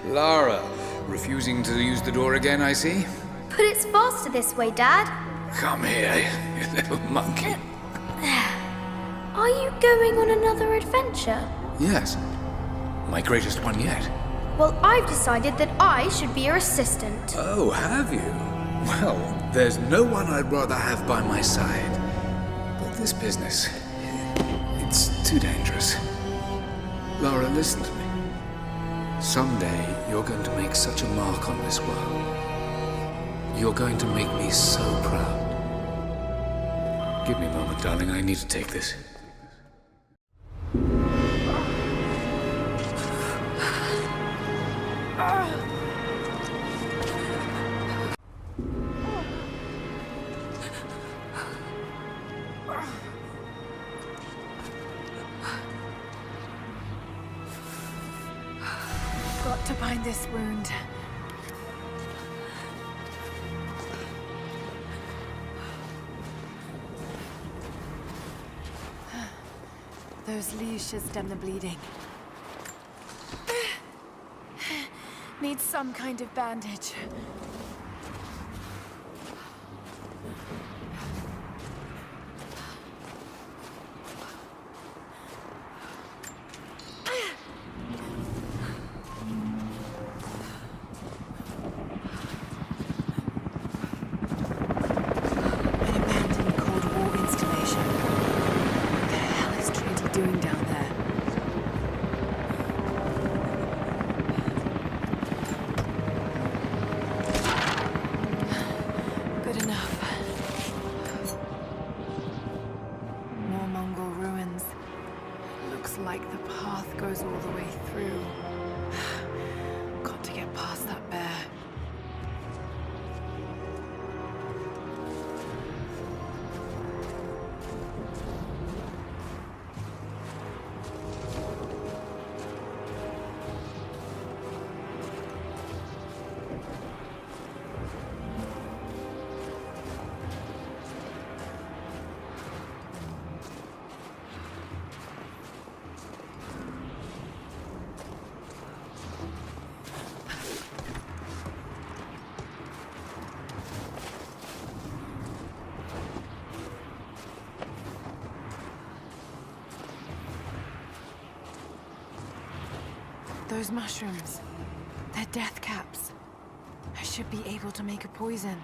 Lara, refusing to use the door again, I see? But it's faster this way, Dad. Come here, you little monkey. Are you going on another adventure? Yes, my greatest one yet. Well, I've decided that I should be your assistant. Oh, have you? Well, there's no one I'd rather have by my side. But this business, it's too dangerous. Lara, listen to me. Someday, you're going to make such a mark on this world. You're going to make me so proud. Give me a moment, darling. I need to take this. Got to bind this wound. Those leaves should stem the bleeding. Need some kind of bandage. Doing down there? Good enough. More Mongol ruins. Looks like the path goes all the way through. Got to get past that bear. Those mushrooms, they're death caps. I should be able to make a poison.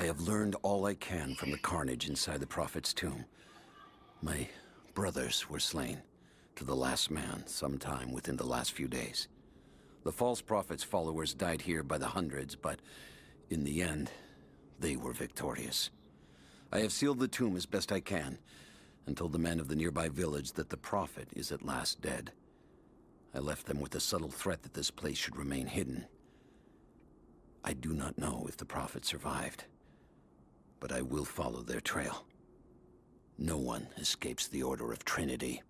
I have learned all I can from the carnage inside the Prophet's tomb. My brothers were slain, to the last man, sometime within the last few days. The false Prophet's followers died here by the hundreds, but in the end, they were victorious. I have sealed the tomb as best I can, and told the men of the nearby village that the Prophet is at last dead. I left them with the subtle threat that this place should remain hidden. I do not know if the Prophet survived, but I will follow their trail. No one escapes the Order of Trinity.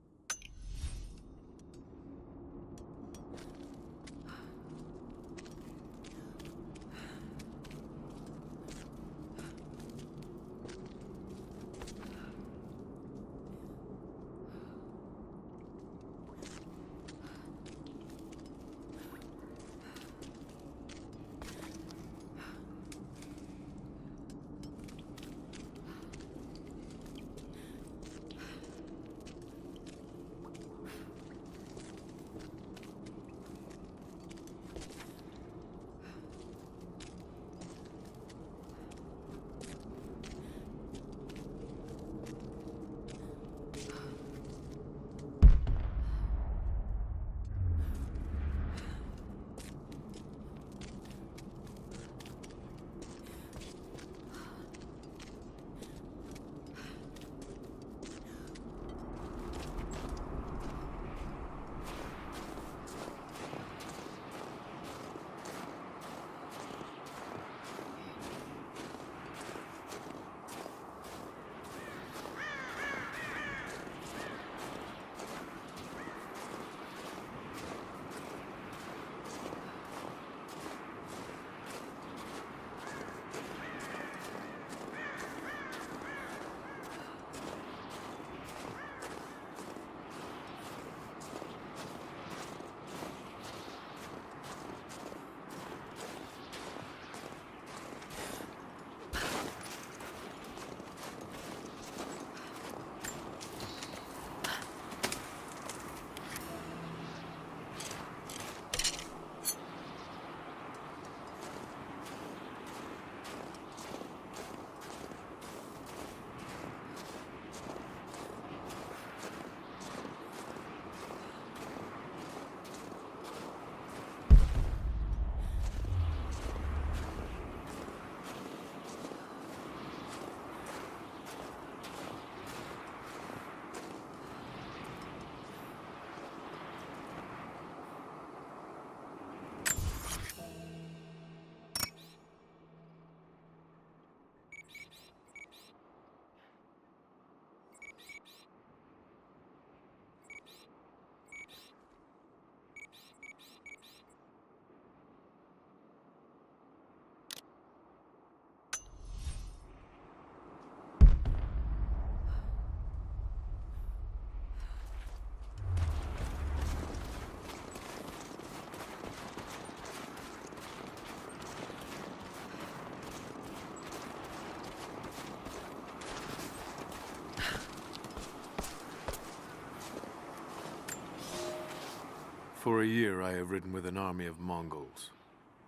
For a year I have ridden with an army of Mongols,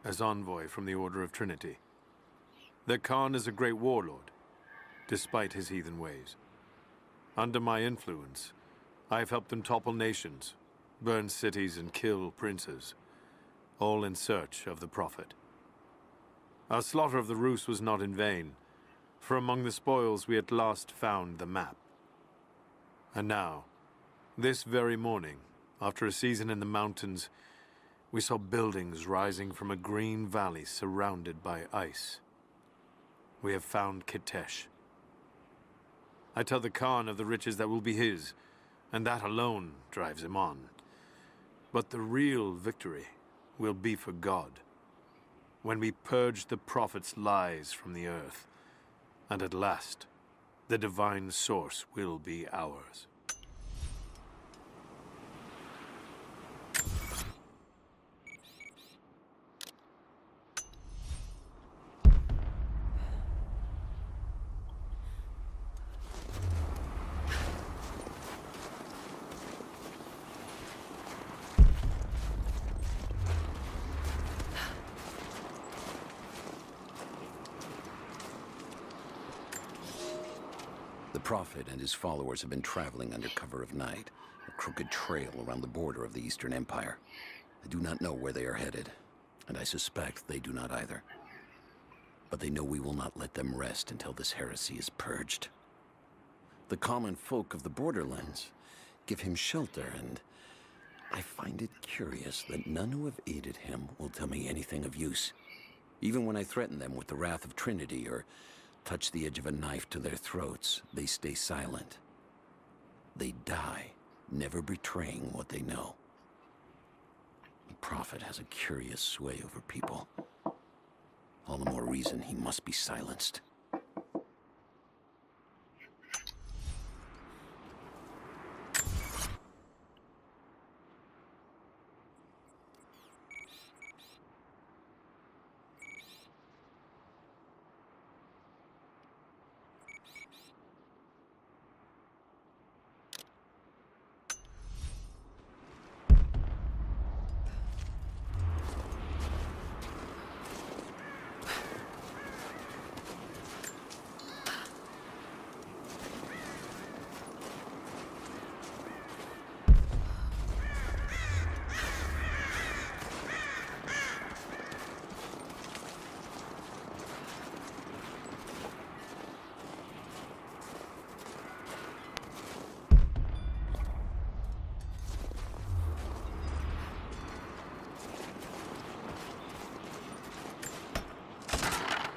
as envoy from the Order of Trinity. The Khan is a great warlord, despite his heathen ways. Under my influence, I have helped him topple nations, burn cities and kill princes, all in search of the Prophet. Our slaughter of the Rus was not in vain, for among the spoils we at last found the map. And now, this very morning, after a season in the mountains, we saw buildings rising from a green valley surrounded by ice. We have found Kitesh. I tell the Khan of the riches that will be his, and that alone drives him on. But the real victory will be for God, when we purge the Prophet's lies from the earth, and at last, the divine source will be ours. Prophet and his followers have been traveling under cover of night, a crooked trail around the border of the Eastern Empire. I do not know where they are headed, and I suspect they do not either. But they know we will not let them rest until this heresy is purged. The common folk of the borderlands give him shelter, and I find it curious that none who have aided him will tell me anything of use. Even when I threaten them with the wrath of Trinity or touch the edge of a knife to their throats, they stay silent. They die, never betraying what they know. The Prophet has a curious sway over people. All the more reason he must be silenced.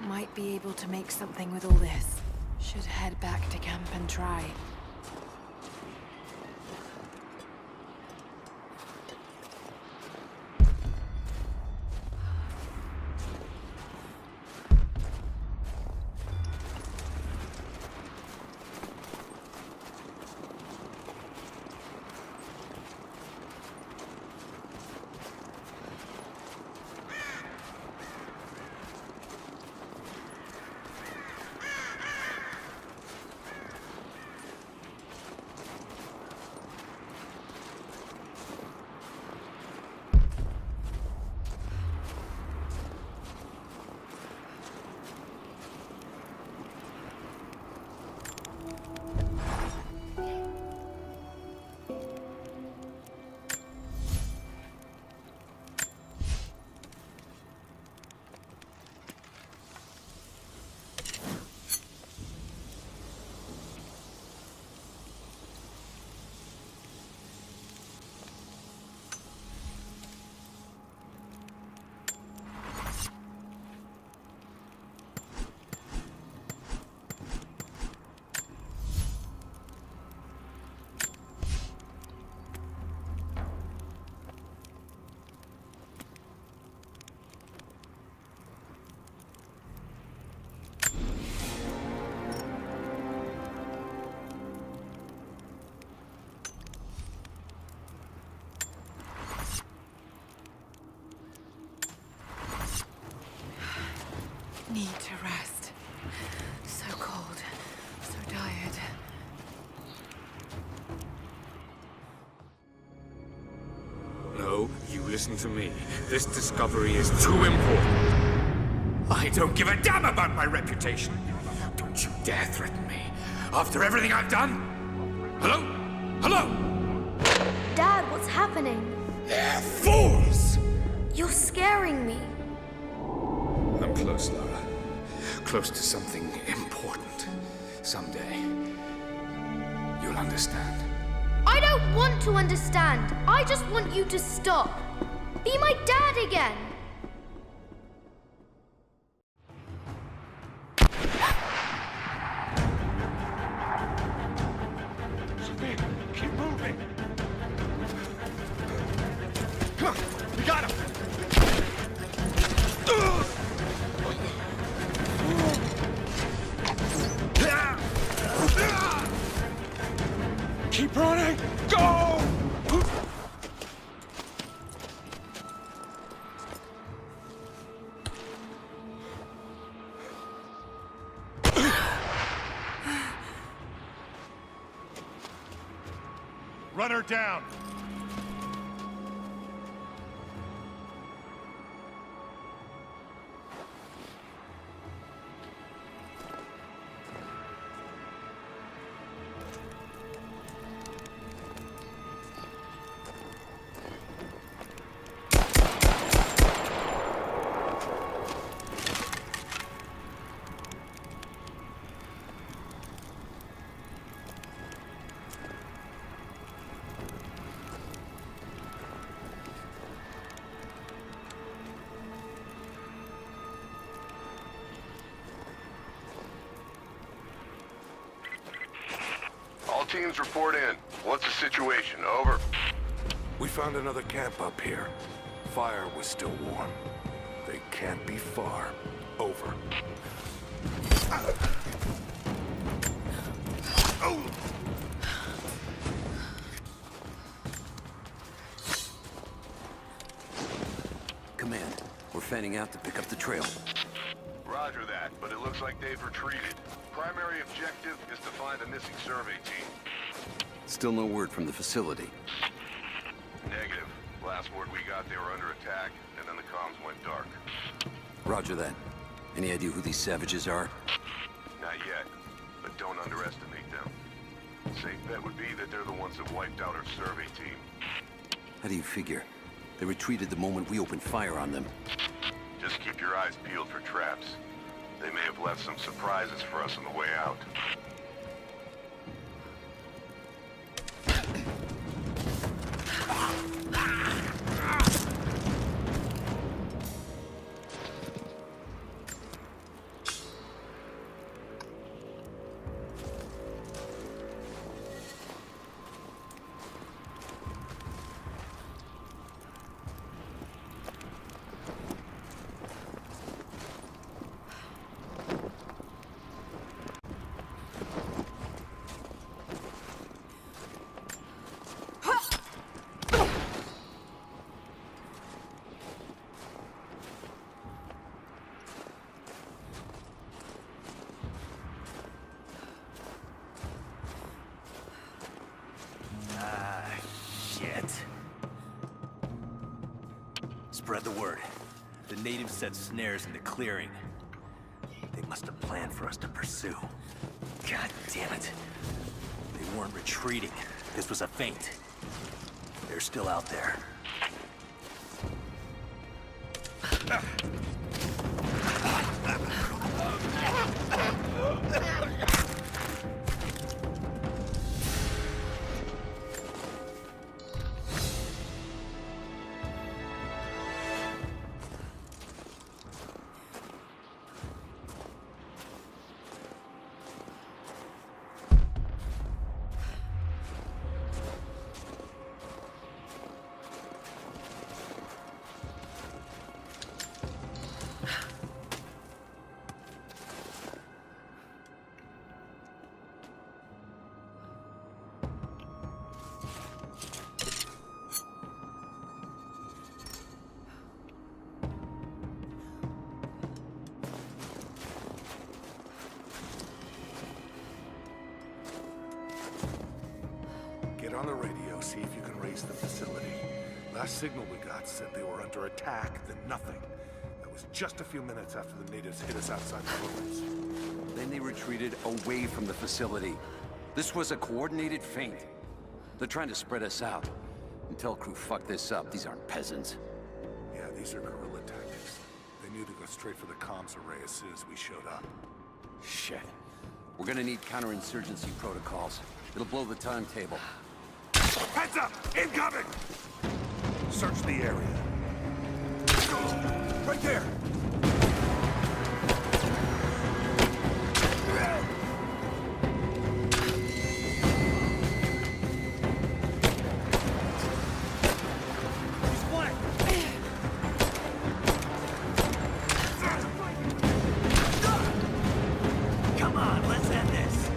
Might be able to make something with all this. Should head back to camp and try. Need to rest. So cold, so tired. No, you listen to me. This discovery is too important. I don't give a damn about my reputation. Don't you dare threaten me. After everything I've done? Hello? Hello? Dad, what's happening? They're fools! You're scaring me. I'm close, Lara. Close to something important. Someday, you'll understand. I don't want to understand. I just want you to stop. Be my dad again. Keep moving! We got him! Keep running! Go! Run her down! teams report in. What's the situation? Over. We found another camp up here. Fire was still warm. They can't be far. Over. Command, we're fanning out to pick up the trail. Roger that, but it looks like they've retreated. Primary objective is to find a missing survey team. Still no word from the facility. Negative. Last word we got, they were under attack, and then the comms went dark. Roger that. Any idea who these savages are? Not yet, but don't underestimate them. Safe bet would be that they're the ones that wiped out our survey team. How do you figure? They retreated the moment we opened fire on them. Just keep your eyes peeled for traps. They may have left some surprises for us on the way out. Spread the word. The natives set snares in the clearing. They must have planned for us to pursue. God damn it. They weren't retreating. This was a feint. They're still out there. Get on the radio, see if you can raise the facility. Last signal we got said they were under attack, then nothing. That was just a few minutes after the natives hit us outside the ruins. Then they retreated away from the facility. This was a coordinated feint. They're trying to spread us out. Until crew fuck this up, these aren't peasants. Yeah, these are guerrilla tactics. They knew to go straight for the comms array as soon as we showed up. Shit. We're gonna need counterinsurgency protocols. It'll blow the timetable. Heads up! Incoming! Search the area. Right there! Come on, let's end this.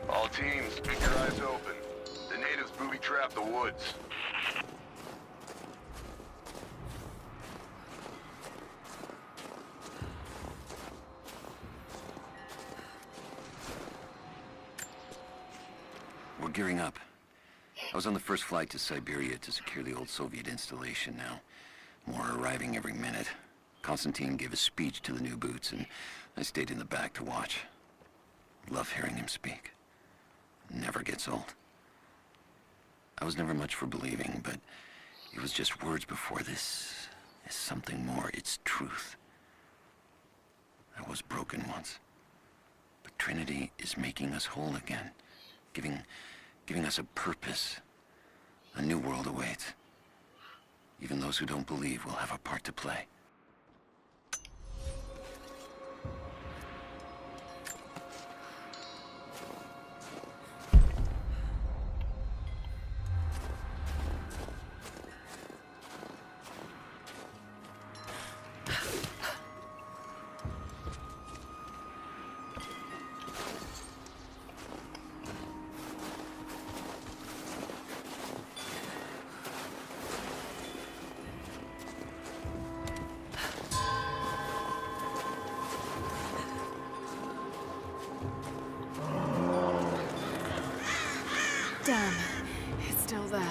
All teams, keep your eyes open. The natives booby-trapped the woods. We're gearing up. I was on the first flight to Siberia to secure the old Soviet installation now. More are arriving every minute. Konstantin gave a speech to the new boots, and I stayed in the back to watch. Love hearing him speak. Never gets old. I was never much for believing, but it was just words before this is something more. It's truth. I was broken once. But Trinity is making us whole again. Giving us a purpose. A new world awaits. Even those who don't believe will have a part to play. Damn, it's still there.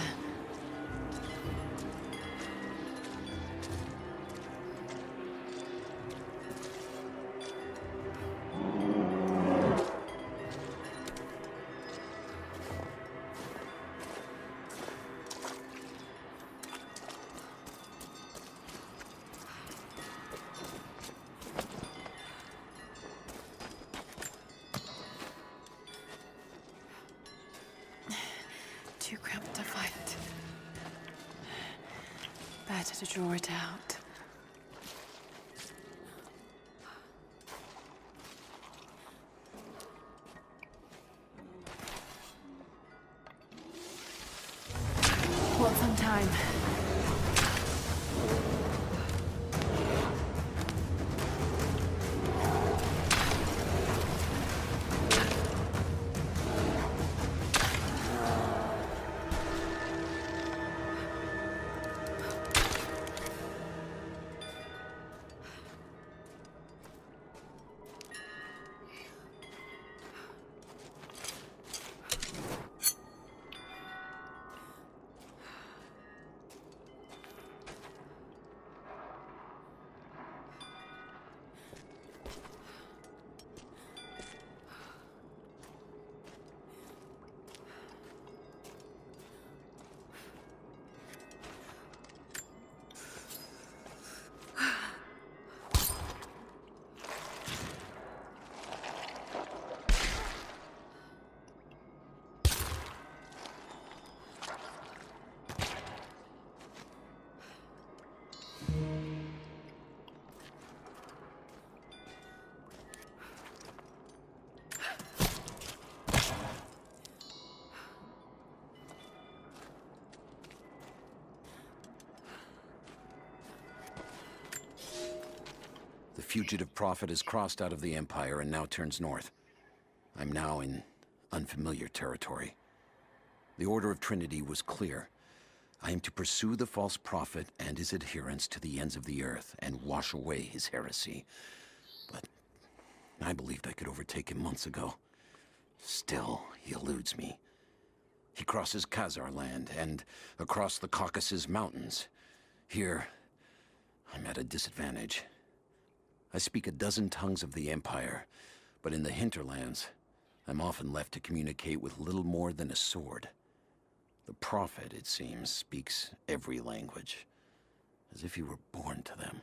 Too cramped to fight. Better to draw it out. Want some time? The fugitive prophet has crossed out of the Empire and now turns north. I'm now in unfamiliar territory. The Order of Trinity was clear. I am to pursue the false prophet and his adherents to the ends of the earth and wash away his heresy. But I believed I could overtake him months ago. Still, he eludes me. He crosses Khazar land and across the Caucasus Mountains. Here, I'm at a disadvantage. I speak a dozen tongues of the Empire, but in the hinterlands, I'm often left to communicate with little more than a sword. The prophet, it seems, speaks every language, as if he were born to them.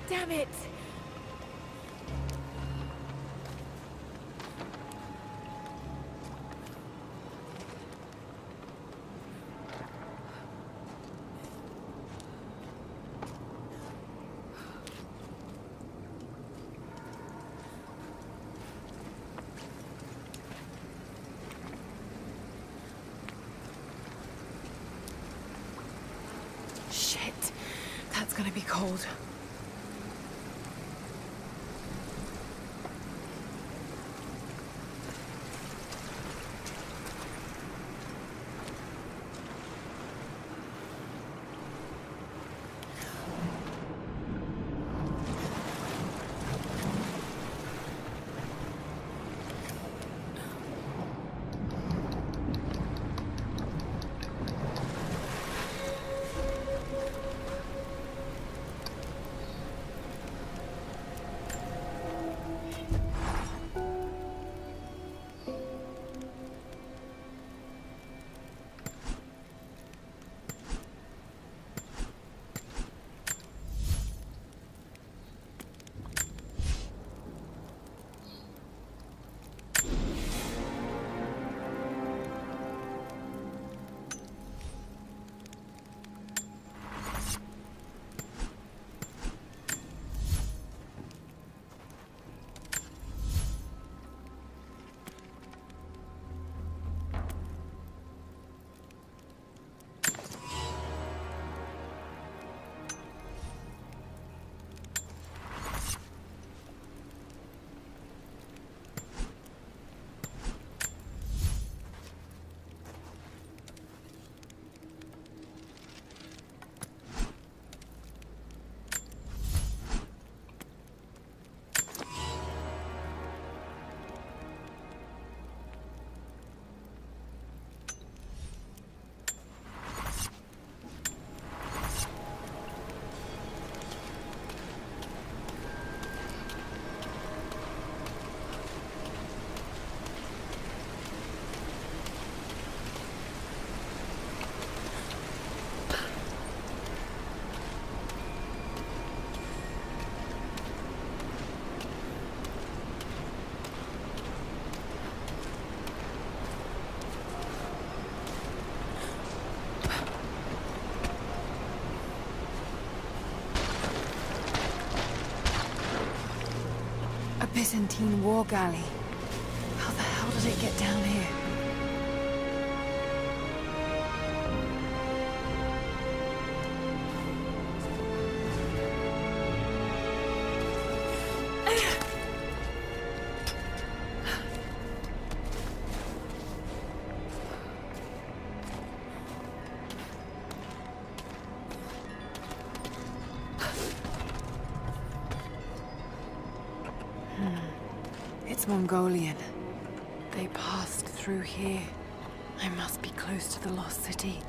Damn it! Shit, that's gonna be cold. A Byzantine war galley. How the hell did it get down here? It's Mongolian. They passed through here. I must be close to the lost city.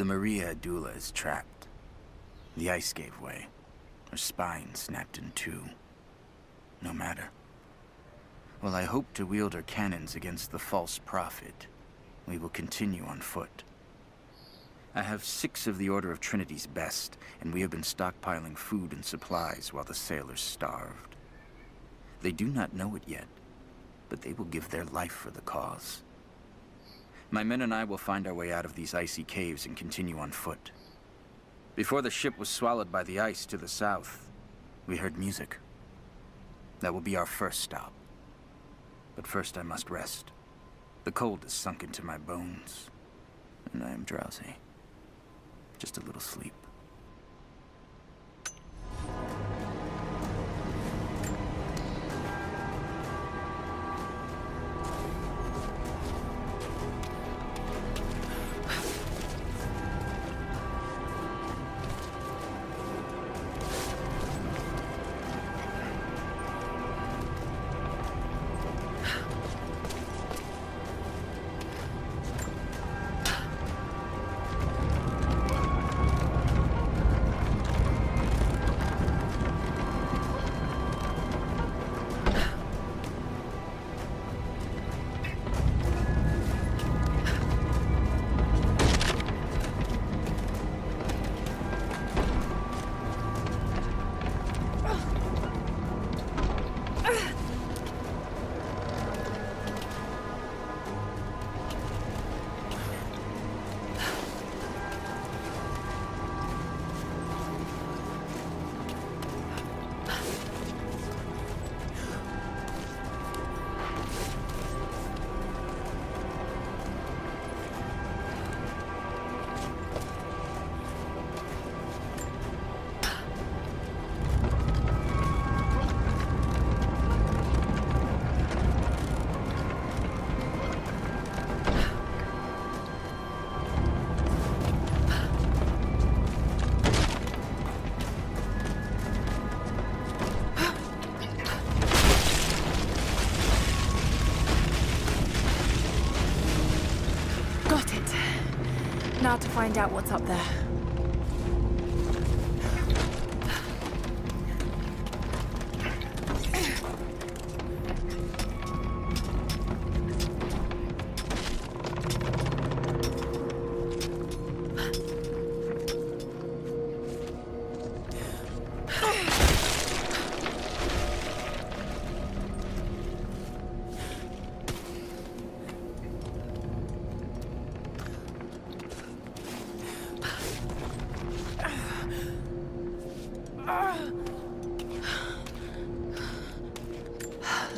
Maria Adula is trapped. The ice gave way. Her spine snapped in two. No matter. While I hope to wield her cannons against the false prophet, we will continue on foot. I have 6 of the Order of Trinity's best, and we have been stockpiling food and supplies while the sailors starved. They do not know it yet, but they will give their life for the cause. My men and I will find our way out of these icy caves and continue on foot. Before the ship was swallowed by the ice to the south, we heard music. That will be our first stop. But first I must rest. The cold has sunk into my bones, and I am drowsy. Just a little sleep. Now to find out what's up there.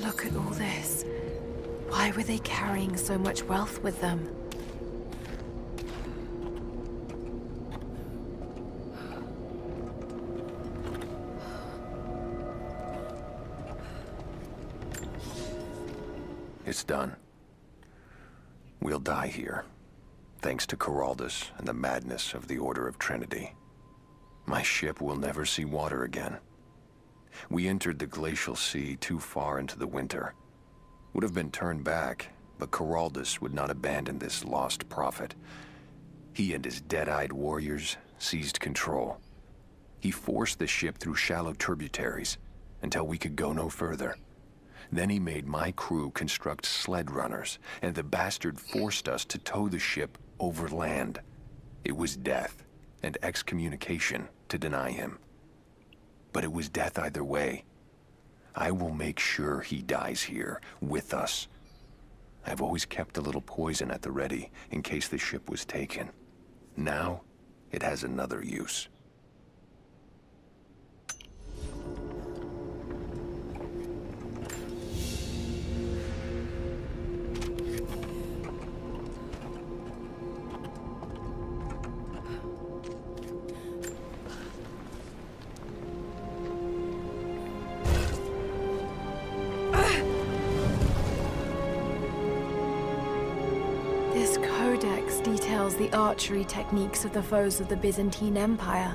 Look at all this. Why were they carrying so much wealth with them? It's done. We'll die here, thanks to Coraldus and the madness of the Order of Trinity. My ship will never see water again. We entered the glacial sea too far into the winter. Would have been turned back, but Coraldus would not abandon this lost prophet. He and his dead-eyed warriors seized control. He forced the ship through shallow tributaries until we could go no further. Then he made my crew construct sled runners, and the bastard forced us to tow the ship over land. It was death and excommunication to deny him. But it was death either way. I will make sure he dies here, with us. I've always kept a little poison at the ready, in case the ship was taken. Now, it has another use. This codex details the archery techniques of the foes of the Byzantine Empire.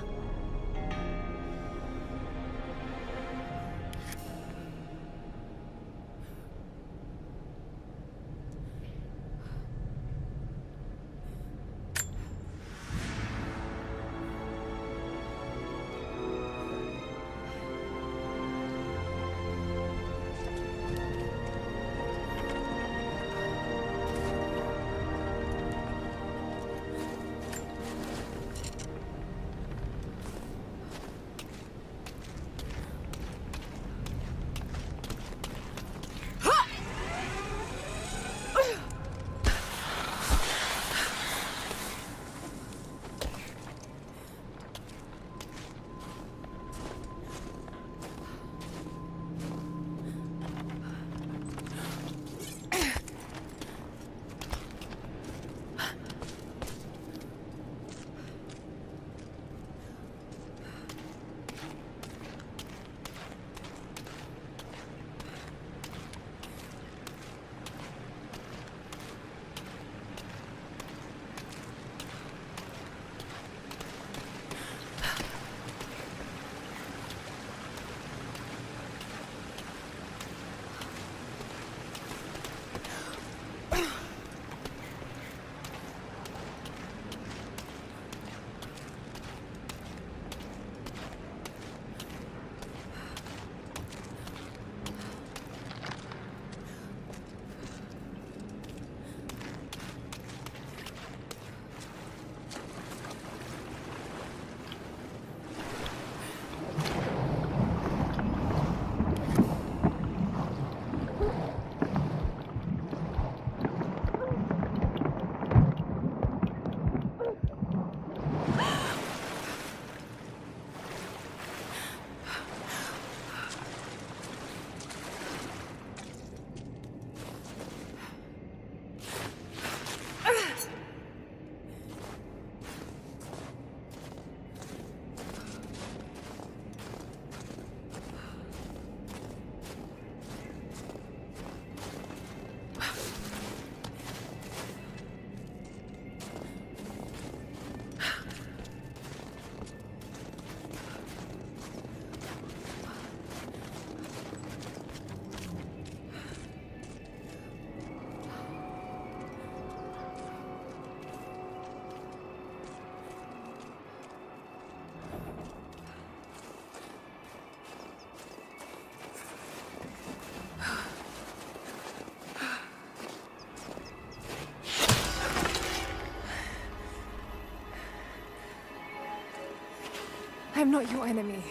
I'm not your enemy.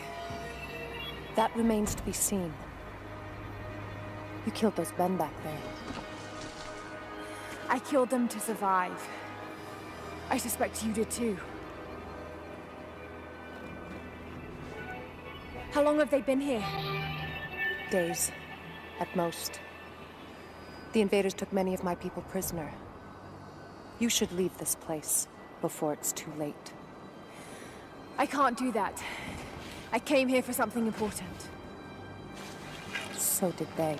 That remains to be seen. You killed those men back there. I killed them to survive. I suspect you did too. How long have they been here? Days, at most. The invaders took many of my people prisoner. You should leave this place before it's too late. I can't do that. I came here for something important. So did they.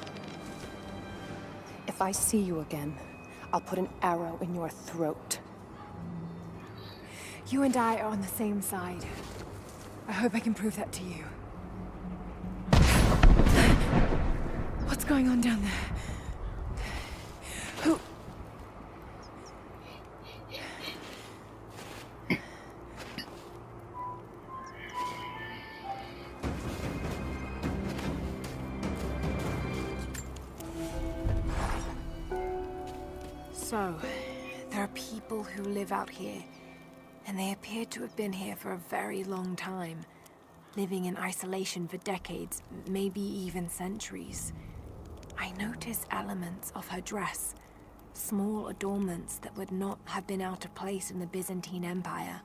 If I see you again, I'll put an arrow in your throat. You and I are on the same side. I hope I can prove that to you. What's going on down there? Who... So, there are people who live out here, and they appear to have been here for a very long time, living in isolation for decades, maybe even centuries. I notice elements of her dress, small adornments that would not have been out of place in the Byzantine Empire.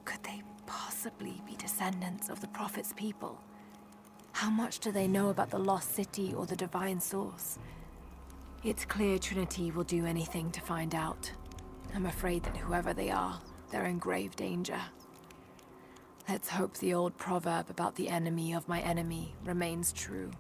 Could they possibly be descendants of the Prophet's people? How much do they know about the lost city or the divine source? It's clear Trinity will do anything to find out. I'm afraid that whoever they are, they're in grave danger. Let's hope the old proverb about the enemy of my enemy remains true.